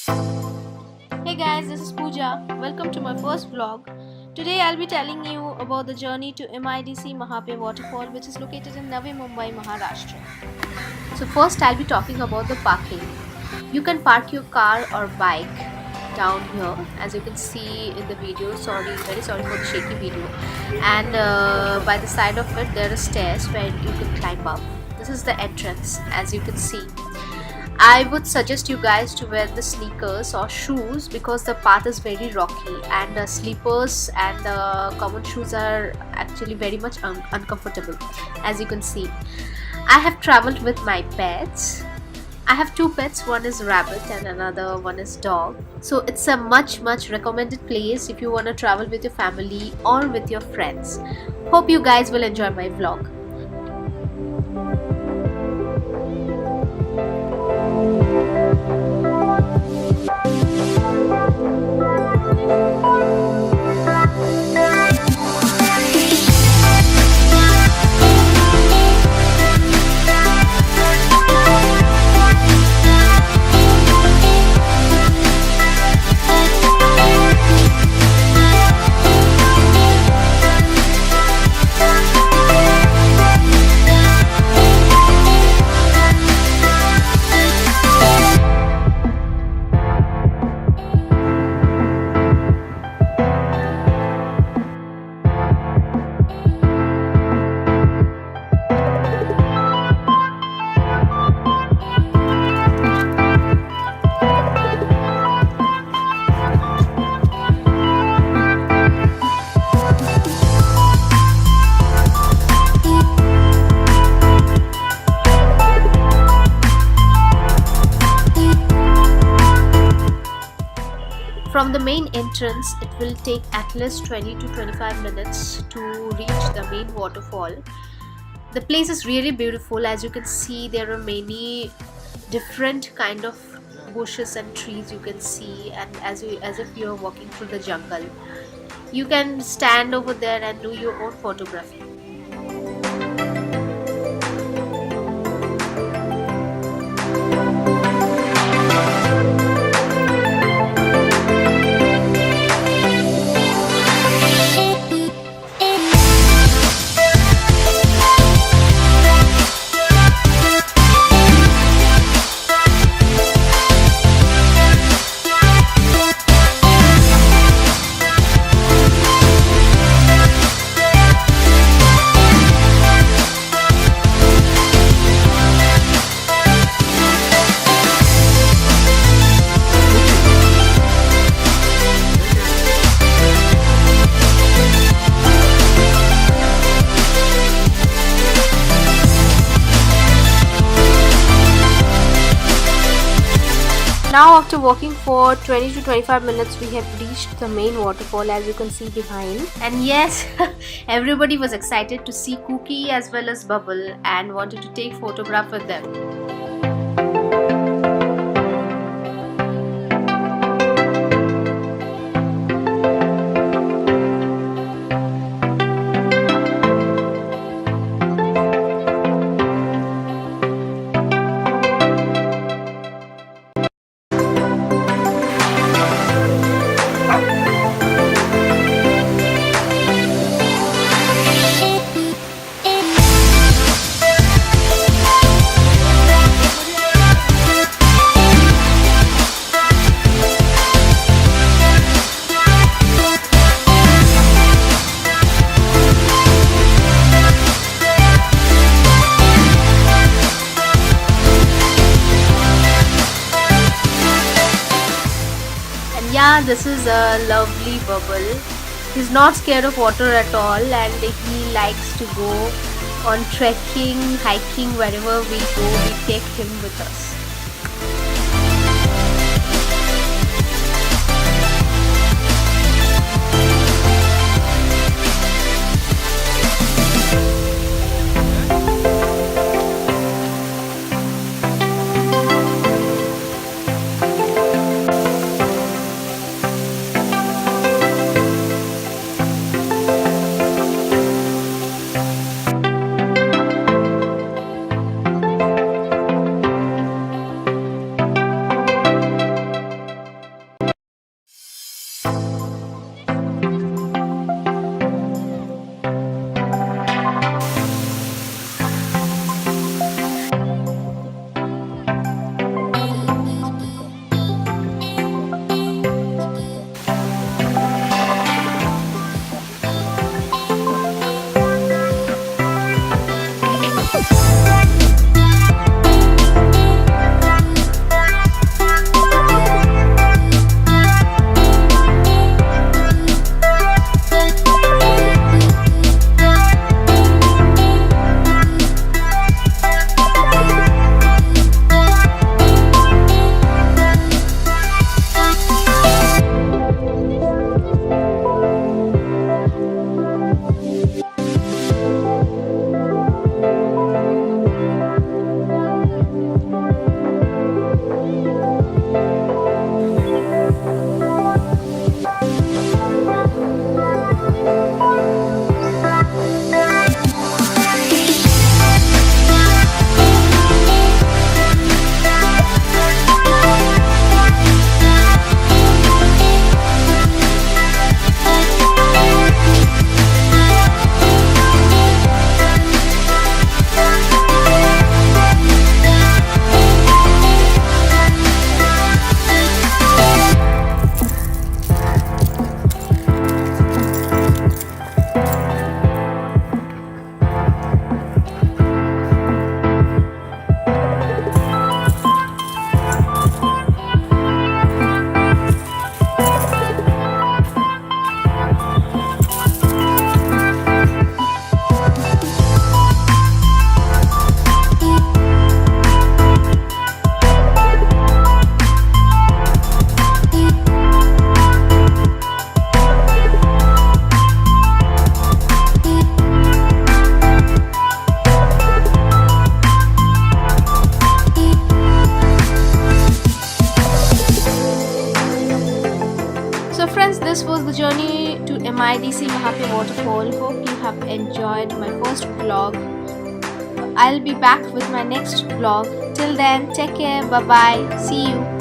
Hey guys, this is Pooja. Welcome to my first vlog. Today I'll be telling you about the journey to MIDC Mahape Waterfall, which is located in Navi Mumbai, Maharashtra. So first I'll be talking about the parking. You can park your car or bike down here, as you can see in the video. Very sorry for the shaky video. And by the side of it there are stairs where you can climb up. This is the entrance, as you can see. I would suggest you guys to wear the sneakers or shoes because the path is very rocky, and the slippers and the common shoes are actually very much uncomfortable, as you can see. I have traveled with my pets. I have two pets, one is rabbit and another one is dog. So it's a much recommended place if you want to travel with your family or with your friends. Hope you guys will enjoy my vlog. From the main entrance, it will take at least 20 to 25 minutes to reach the main waterfall. The place is really beautiful. As you can see, there are many different kind of bushes and trees you can see, and as if you are walking through the jungle. You can stand over there and do your own photography. Now after walking for 20 to 25 minutes, we have reached the main waterfall, as you can see behind. And yes, everybody was excited to see Cookie as well as Bubble and wanted to take photograph with them. Yeah, this is a lovely Bubble. He's not scared of water at all, and he likes to go on trekking, hiking. Wherever we go, we take him with us. friends, this was the journey to MIDC Mahape Waterfall. Hope you have enjoyed my first vlog. I'll be back with my next vlog. Till then, take care. Bye bye. See you.